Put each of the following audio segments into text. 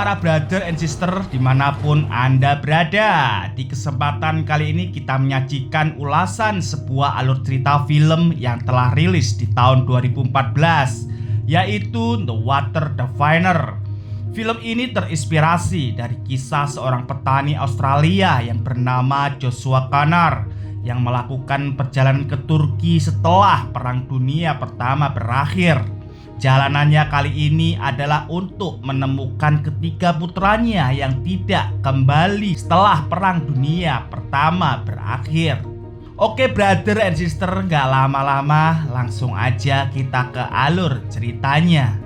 para brother and sister dimanapun Anda berada. Di kesempatan kali ini kita menyajikan ulasan sebuah alur cerita film yang telah rilis di tahun 2014, yaitu The Water Diviner. Film ini terinspirasi dari kisah seorang petani Australia yang bernama Joshua Connor yang melakukan perjalanan ke Turki setelah Perang Dunia Pertama berakhir. Jalanannya kali ini adalah untuk menemukan ketiga putranya yang tidak kembali setelah Perang Dunia Pertama berakhir. Oke brother and sister, gak lama-lama langsung aja kita ke alur ceritanya.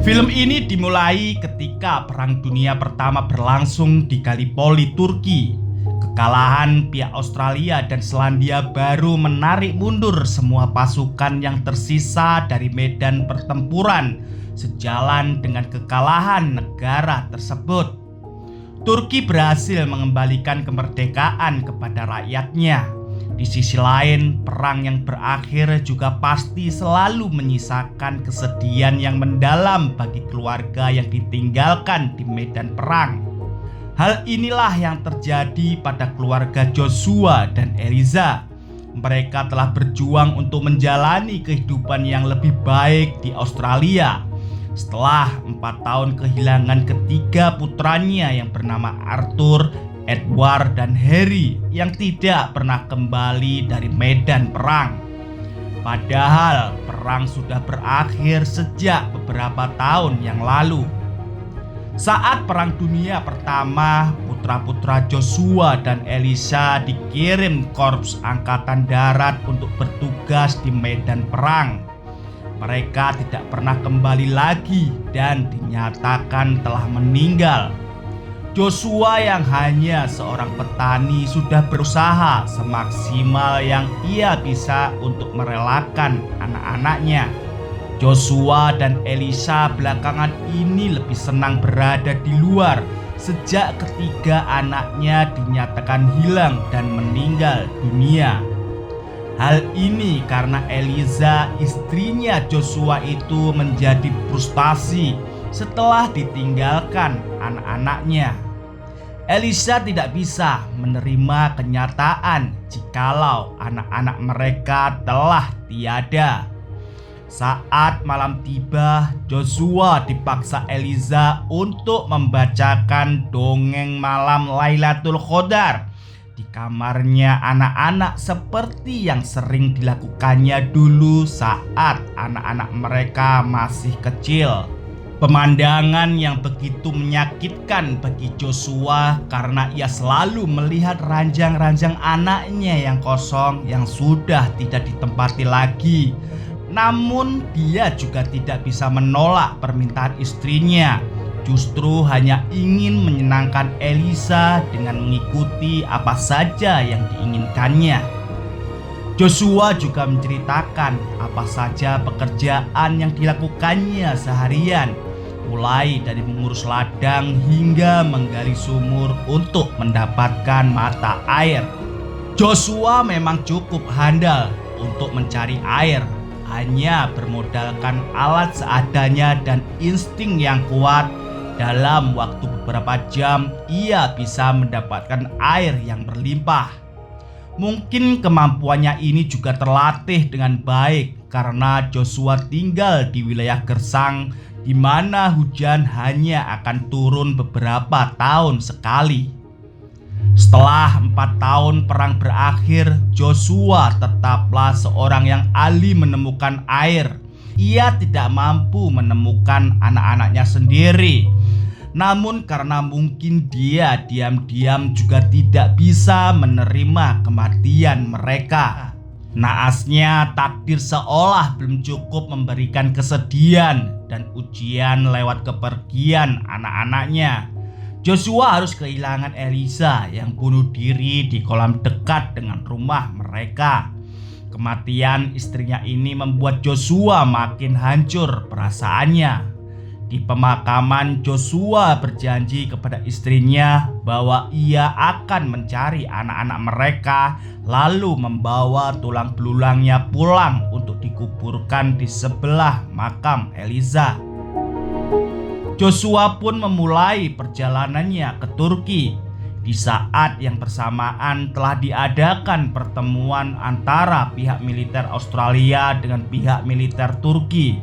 Film ini dimulai ketika Perang Dunia Pertama berlangsung di Gallipoli, Turki. Kekalahan pihak Australia dan Selandia Baru menarik mundur semua pasukan yang tersisa dari medan pertempuran sejalan dengan kekalahan negara tersebut. Turki berhasil mengembalikan kemerdekaan kepada rakyatnya. Di sisi lain, perang yang berakhir juga pasti selalu menyisakan kesedihan yang mendalam bagi keluarga yang ditinggalkan di medan perang. Hal inilah yang terjadi pada keluarga Joshua dan Eliza. Mereka telah berjuang untuk menjalani kehidupan yang lebih baik di Australia. Setelah 4 tahun kehilangan ketiga putranya yang bernama Arthur, Edward, dan Harry yang tidak pernah kembali dari medan perang. Padahal perang sudah berakhir sejak beberapa tahun yang lalu. Saat Perang Dunia Pertama, putra-putra Joshua dan Eliza dikirim Korps Angkatan Darat untuk bertugas di medan perang. Mereka tidak pernah kembali lagi dan dinyatakan telah meninggal. Joshua yang hanya seorang petani sudah berusaha semaksimal yang ia bisa untuk merelakan anak-anaknya. Joshua dan Eliza belakangan ini lebih senang berada di luar sejak ketiga anaknya dinyatakan hilang dan meninggal dunia. Hal ini karena Eliza, istrinya Joshua itu menjadi frustasi setelah ditinggalkan anak-anaknya. Eliza tidak bisa menerima kenyataan jikalau anak-anak mereka telah tiada. Saat malam tiba, Joshua dipaksa Eliza untuk membacakan dongeng malam Lailatul Qadar di kamarnya anak-anak seperti yang sering dilakukannya dulu saat anak-anak mereka masih kecil. Pemandangan yang begitu menyakitkan bagi Joshua karena ia selalu melihat ranjang-ranjang anaknya yang kosong yang sudah tidak ditempati lagi. Namun dia juga tidak bisa menolak permintaan istrinya. Justru hanya ingin menyenangkan Eliza dengan mengikuti apa saja yang diinginkannya. Joshua juga menceritakan apa saja pekerjaan yang dilakukannya seharian, mulai dari mengurus ladang hingga menggali sumur untuk mendapatkan mata air. Joshua memang cukup handal untuk mencari air. Hanya bermodalkan alat seadanya dan insting yang kuat, dalam waktu beberapa jam ia bisa mendapatkan air yang berlimpah. Mungkin kemampuannya ini juga terlatih dengan baik karena Joshua tinggal di wilayah gersang di mana hujan hanya akan turun beberapa tahun sekali. Setelah 4 tahun perang berakhir, Joshua tetaplah seorang yang ahli menemukan air. Ia tidak mampu menemukan anak-anaknya sendiri. Namun karena mungkin dia diam-diam juga tidak bisa menerima kematian mereka. Naasnya takdir seolah belum cukup memberikan kesedihan dan ujian lewat kepergian anak-anaknya. Joshua harus kehilangan Eliza yang bunuh diri di kolam dekat dengan rumah mereka. Kematian istrinya ini membuat Joshua makin hancur perasaannya. Di pemakaman, Joshua berjanji kepada istrinya bahwa ia akan mencari anak-anak mereka, lalu membawa tulang belulangnya pulang untuk dikuburkan di sebelah makam Eliza. Joshua pun memulai perjalanannya ke Turki. Di saat yang bersamaan telah diadakan pertemuan antara pihak militer Australia dengan pihak militer Turki.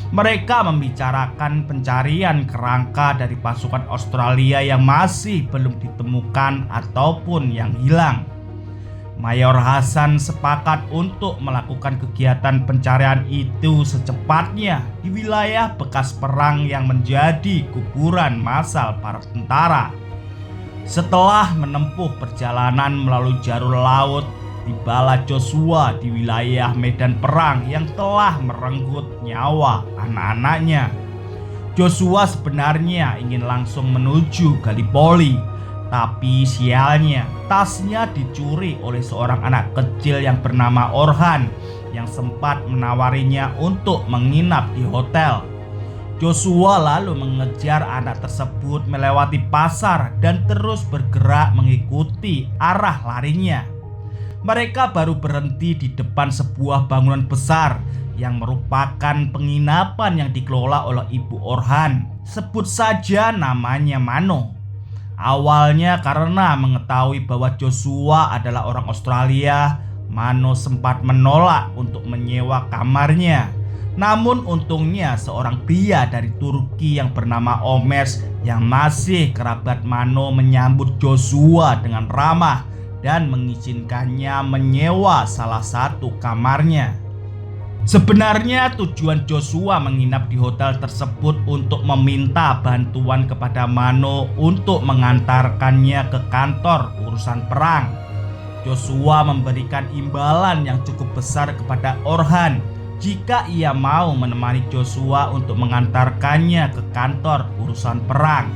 Mereka membicarakan pencarian kerangka dari pasukan Australia yang masih belum ditemukan ataupun yang hilang. Mayor Hasan sepakat untuk melakukan kegiatan pencarian itu secepatnya di wilayah bekas perang yang menjadi kuburan massal para tentara. Setelah menempuh perjalanan melalui jalur laut, tibalah Joshua di wilayah medan perang yang telah merenggut nyawa anak-anaknya. Joshua sebenarnya ingin langsung menuju Gallipoli, tapi sialnya tasnya dicuri oleh seorang anak kecil yang bernama Orhan yang sempat menawarinya untuk menginap di hotel. Joshua lalu mengejar anak tersebut melewati pasar dan terus bergerak mengikuti arah larinya. Mereka baru berhenti di depan sebuah bangunan besar yang merupakan penginapan yang dikelola oleh ibu Orhan. Sebut saja namanya Mano. Awalnya karena mengetahui bahwa Joshua adalah orang Australia, Mano sempat menolak untuk menyewa kamarnya. Namun untungnya seorang pria dari Turki yang bernama Omers yang masih kerabat Mano menyambut Joshua dengan ramah dan mengizinkannya menyewa salah satu kamarnya. Sebenarnya tujuan Joshua menginap di hotel tersebut untuk meminta bantuan kepada Mano untuk mengantarkannya ke kantor urusan perang. Joshua memberikan imbalan yang cukup besar kepada Orhan jika ia mau menemani Joshua untuk mengantarkannya ke kantor urusan perang.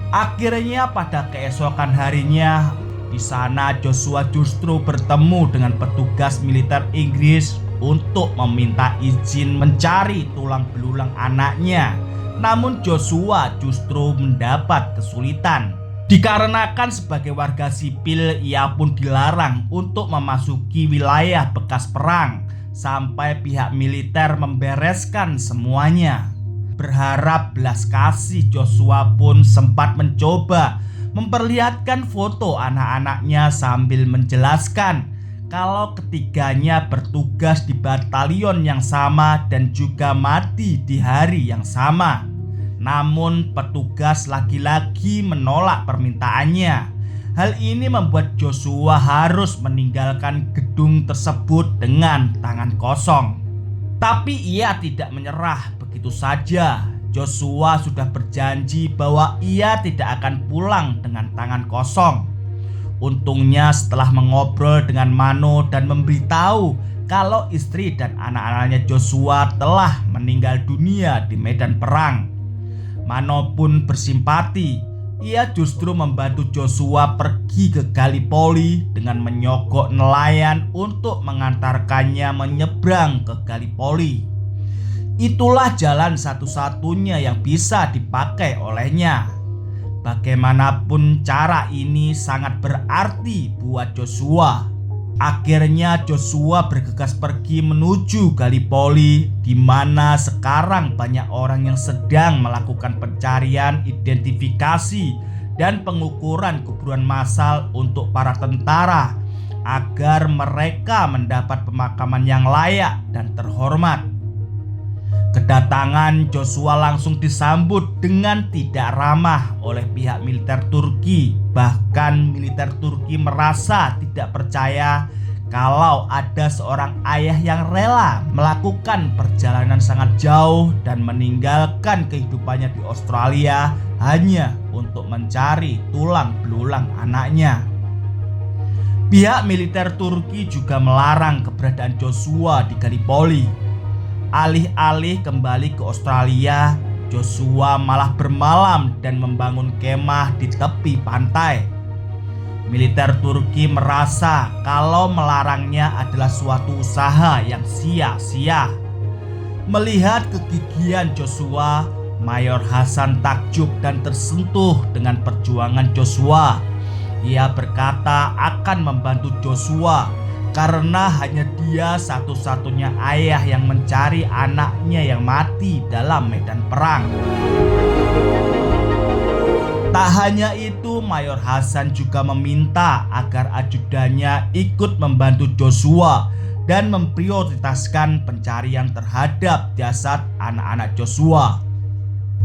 Akhirnya pada keesokan harinya, di sana Joshua justru bertemu dengan petugas militer Inggris untuk meminta izin mencari tulang belulang anaknya. Namun Joshua justru mendapat kesulitan. Dikarenakan sebagai warga sipil, ia pun dilarang untuk memasuki wilayah bekas perang sampai pihak militer membereskan semuanya. Berharap belas kasih, Joshua pun sempat mencoba memperlihatkan foto anak-anaknya sambil menjelaskan kalau ketiganya bertugas di batalion yang sama dan juga mati di hari yang sama. Namun petugas lagi-lagi menolak permintaannya. Hal ini membuat Joshua harus meninggalkan gedung tersebut dengan tangan kosong. Tapi ia tidak menyerah begitu saja. Joshua sudah berjanji bahwa ia tidak akan pulang dengan tangan kosong. Untungnya setelah mengobrol dengan Mano dan memberitahu kalau istri dan anak-anaknya Joshua telah meninggal dunia di medan perang, Mano pun bersimpati. Ia justru membantu Joshua pergi ke Gallipoli dengan menyogok nelayan untuk mengantarkannya menyeberang ke Gallipoli. Itulah jalan satu-satunya yang bisa dipakai olehnya. Bagaimanapun cara ini sangat berarti buat Joshua. Akhirnya Joshua bergegas pergi menuju Gallipoli, di mana sekarang banyak orang yang sedang melakukan pencarian, identifikasi, dan pengukuran kuburan massal untuk para tentara agar mereka mendapat pemakaman yang layak dan terhormat. Kedatangan Joshua langsung disambut dengan tidak ramah oleh pihak militer Turki. Bahkan militer Turki merasa tidak percaya kalau ada seorang ayah yang rela melakukan perjalanan sangat jauh dan meninggalkan kehidupannya di Australia hanya untuk mencari tulang belulang anaknya. Pihak militer Turki juga melarang keberadaan Joshua di Gallipoli. Alih-alih kembali ke Australia, Joshua malah bermalam dan membangun kemah di tepi pantai. Militer Turki merasa kalau melarangnya adalah suatu usaha yang sia-sia. Melihat kegigihan Joshua, Mayor Hasan takjub dan tersentuh dengan perjuangan Joshua. Ia berkata akan membantu Joshua karena hanya dia satu-satunya ayah yang mencari anaknya yang mati dalam medan perang. Tak hanya itu, Mayor Hasan juga meminta agar ajudannya ikut membantu Joshua dan memprioritaskan pencarian terhadap jasad anak-anak Joshua.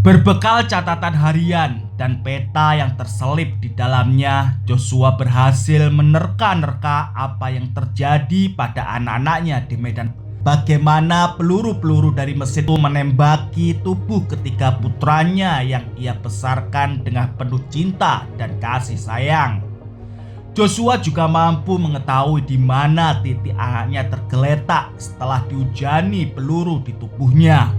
Berbekal catatan harian dan peta yang terselip di dalamnya, Joshua berhasil menerka-nerka apa yang terjadi pada anak-anaknya di medan. Bagaimana peluru-peluru dari mesin itu menembaki tubuh ketiga putranya yang ia besarkan dengan penuh cinta dan kasih sayang. Joshua juga mampu mengetahui di mana titik anaknya tergeletak setelah dihujani peluru di tubuhnya.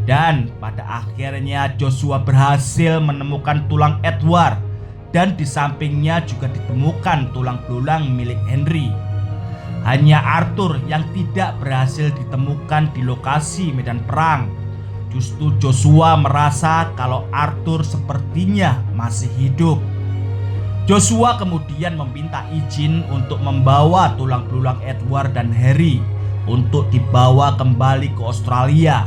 Dan pada akhirnya Joshua berhasil menemukan tulang Edward, dan di sampingnya juga ditemukan tulang belulang milik Henry. Hanya Arthur yang tidak berhasil ditemukan di lokasi medan perang. Justru Joshua merasa kalau Arthur sepertinya masih hidup. Joshua kemudian meminta izin untuk membawa tulang belulang Edward dan Harry untuk dibawa kembali ke Australia.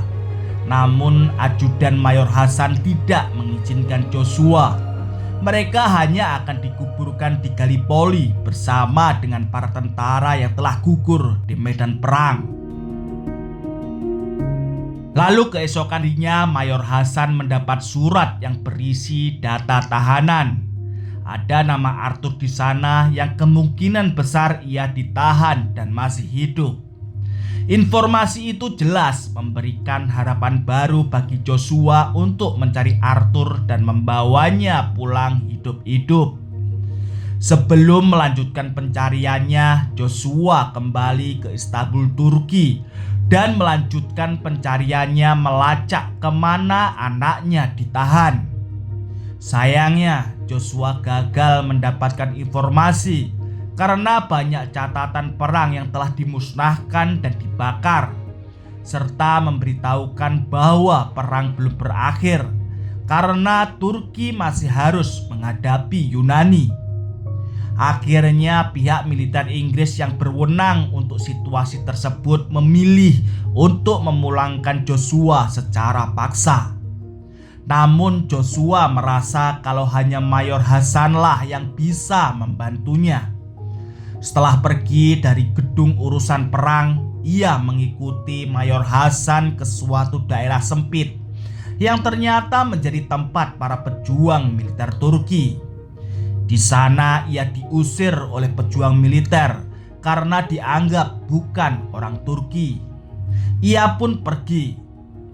Namun ajudan Mayor Hasan tidak mengizinkan Joshua. Mereka hanya akan dikuburkan di Gallipoli bersama dengan para tentara yang telah gugur di medan perang. Lalu keesokan harinya Mayor Hasan mendapat surat yang berisi data tahanan. Ada nama Arthur di sana yang kemungkinan besar ia ditahan dan masih hidup. Informasi itu jelas memberikan harapan baru bagi Joshua untuk mencari Arthur dan membawanya pulang hidup-hidup. Sebelum melanjutkan pencariannya, Joshua kembali ke Istanbul, Turki dan melanjutkan pencariannya melacak kemana anaknya ditahan. Sayangnya, Joshua gagal mendapatkan informasi karena banyak catatan perang yang telah dimusnahkan dan dibakar, serta memberitahukan bahwa perang belum berakhir karena Turki masih harus menghadapi Yunani. Akhirnya pihak militer Inggris yang berwenang untuk situasi tersebut memilih untuk memulangkan Joshua secara paksa. Namun Joshua merasa kalau hanya Mayor Hasanlah yang bisa membantunya. Setelah pergi dari gedung urusan perang, ia mengikuti Mayor Hasan ke suatu daerah sempit yang ternyata menjadi tempat para pejuang militer Turki. Di sana ia diusir oleh pejuang militer karena dianggap bukan orang Turki. Ia pun pergi.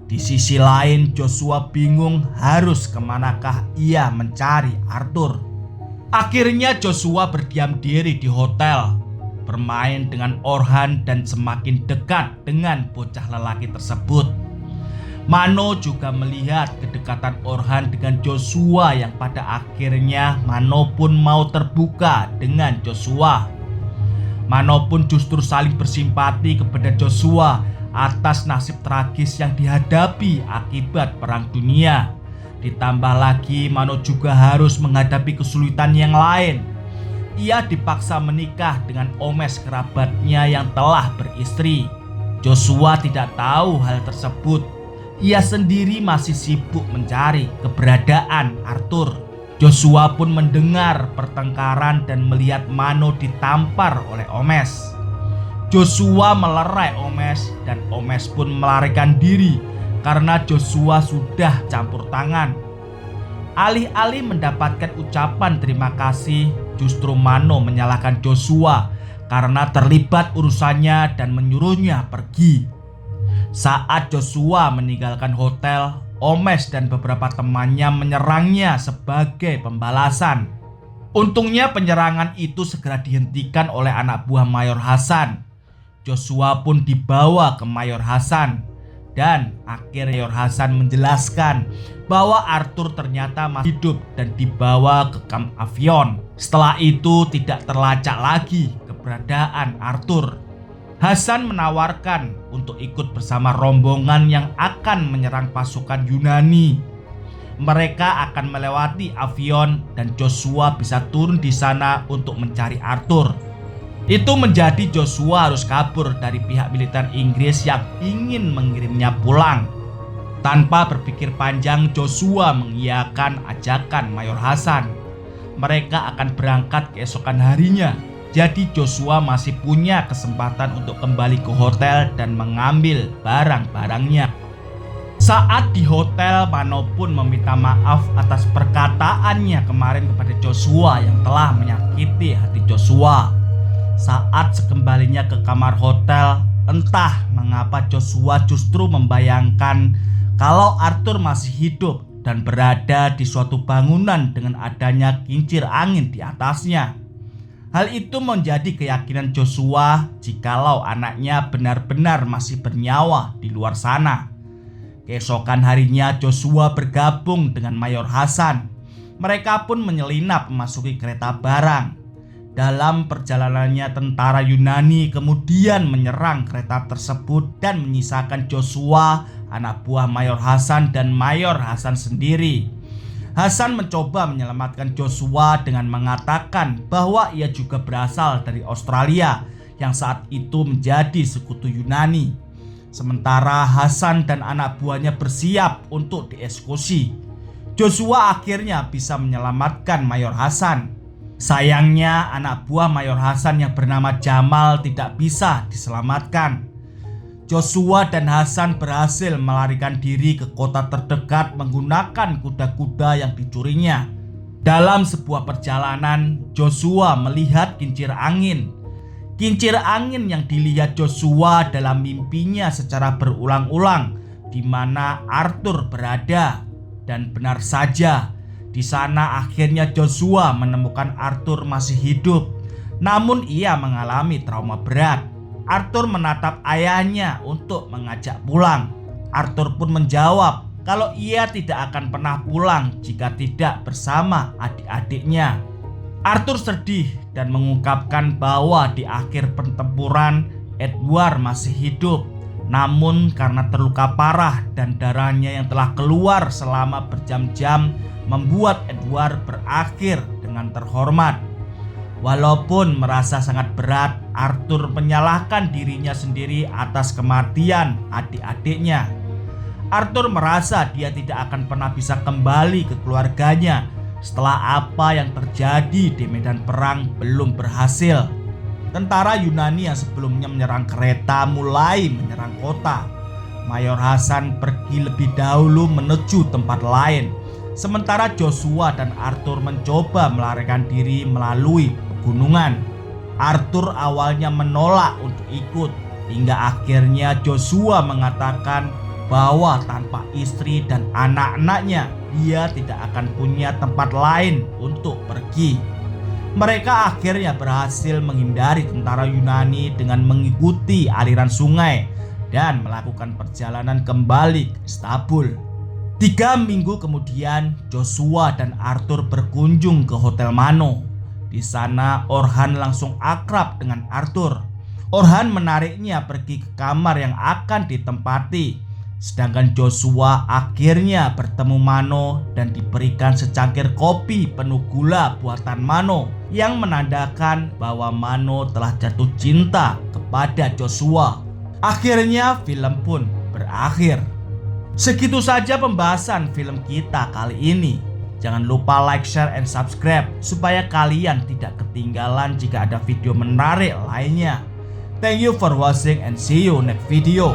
Di sisi lain, Joshua bingung harus kemanakah ia mencari Arthur. Akhirnya Joshua berdiam diri di hotel, bermain dengan Orhan dan semakin dekat dengan bocah lelaki tersebut. Mano juga melihat kedekatan Orhan dengan Joshua yang pada akhirnya Mano pun mau terbuka dengan Joshua. Mano pun justru saling bersimpati kepada Joshua atas nasib tragis yang dihadapi akibat perang dunia. Ditambah lagi Mano juga harus menghadapi kesulitan yang lain. Ia dipaksa menikah dengan Omes kerabatnya yang telah beristri. Joshua tidak tahu hal tersebut. Ia sendiri masih sibuk mencari keberadaan Arthur. Joshua pun mendengar pertengkaran dan melihat Mano ditampar oleh Omes. Joshua melerai Omes dan Omes pun melarikan diri karena Joshua sudah campur tangan. Alih-alih mendapatkan ucapan terima kasih, justru Mano menyalahkan Joshua karena terlibat urusannya dan menyuruhnya pergi. Saat Joshua meninggalkan hotel, Omes dan beberapa temannya menyerangnya sebagai pembalasan. Untungnya penyerangan itu segera dihentikan oleh anak buah Mayor Hasan. Joshua pun dibawa ke Mayor Hasan. Dan akhirnya Mayor Hasan menjelaskan bahwa Arthur ternyata masih hidup dan dibawa ke kamp Avion. Setelah itu tidak terlacak lagi keberadaan Arthur. Hasan menawarkan untuk ikut bersama rombongan yang akan menyerang pasukan Yunani. Mereka akan melewati Avion dan Joshua bisa turun di sana untuk mencari Arthur. Itu menjadi Joshua harus kabur dari pihak militer Inggris yang ingin mengirimnya pulang. Tanpa berpikir panjang, Joshua mengiyakan ajakan Mayor Hasan. Mereka akan berangkat keesokan harinya. Jadi Joshua masih punya kesempatan untuk kembali ke hotel dan mengambil barang-barangnya. Saat di hotel, Mano pun meminta maaf atas perkataannya kemarin kepada Joshua yang telah menyakiti hati Joshua. Saat sekembalinya ke kamar hotel, entah mengapa Joshua justru membayangkan kalau Arthur masih hidup dan berada di suatu bangunan dengan adanya kincir angin di atasnya. Hal itu menjadi keyakinan Joshua jikalau anaknya benar-benar masih bernyawa di luar sana. Keesokan harinya Joshua bergabung dengan Mayor Hasan. Mereka pun menyelinap memasuki kereta barang. Dalam perjalanannya tentara Yunani kemudian menyerang kereta tersebut dan menyisakan Joshua, anak buah Mayor Hasan dan Mayor Hasan sendiri. Hasan mencoba menyelamatkan Joshua dengan mengatakan bahwa ia juga berasal dari Australia yang saat itu menjadi sekutu Yunani. Sementara Hasan dan anak buahnya bersiap untuk dieksekusi. Joshua akhirnya bisa menyelamatkan Mayor Hasan. Sayangnya anak buah Mayor Hasan yang bernama Jamal tidak bisa diselamatkan. Joshua dan Hasan berhasil melarikan diri ke kota terdekat menggunakan kuda-kuda yang dicurinya. Dalam sebuah perjalanan, Joshua melihat kincir angin. Kincir angin yang dilihat Joshua dalam mimpinya secara berulang-ulang di mana Arthur berada. Dan benar saja, di sana akhirnya Joshua menemukan Arthur masih hidup. Namun ia mengalami trauma berat. Arthur menatap ayahnya untuk mengajak pulang. Arthur pun menjawab kalau ia tidak akan pernah pulang jika tidak bersama adik-adiknya. Arthur sedih dan mengungkapkan bahwa di akhir pertempuran Edward masih hidup. Namun karena terluka parah dan darahnya yang telah keluar selama berjam-jam membuat Edward berakhir dengan terhormat. Walaupun merasa sangat berat, Arthur menyalahkan dirinya sendiri atas kematian adik-adiknya. Arthur merasa dia tidak akan pernah bisa kembali ke keluarganya setelah apa yang terjadi di medan perang belum berhasil. Tentara Yunani yang sebelumnya menyerang kereta mulai menyerang kota. Mayor Hasan pergi lebih dahulu menuju tempat lain. Sementara Joshua dan Arthur mencoba melarikan diri melalui pegunungan. Arthur awalnya menolak untuk ikut, hingga akhirnya Joshua mengatakan bahwa tanpa istri dan anak-anaknya, dia tidak akan punya tempat lain untuk pergi. Mereka akhirnya berhasil menghindari tentara Yunani dengan mengikuti aliran sungai dan melakukan perjalanan kembali ke Istanbul. 3 minggu kemudian, Joshua dan Arthur berkunjung ke Hotel Mano. Di sana Orhan langsung akrab dengan Arthur. Orhan menariknya pergi ke kamar yang akan ditempati. Sedangkan Joshua akhirnya bertemu Mano dan diberikan secangkir kopi penuh gula buatan Mano yang menandakan bahwa Mano telah jatuh cinta kepada Joshua. Akhirnya film pun berakhir. Segitu saja pembahasan film kita kali ini. Jangan lupa like, share, and subscribe supaya kalian tidak ketinggalan jika ada video menarik lainnya. Thank you for watching and see you next video.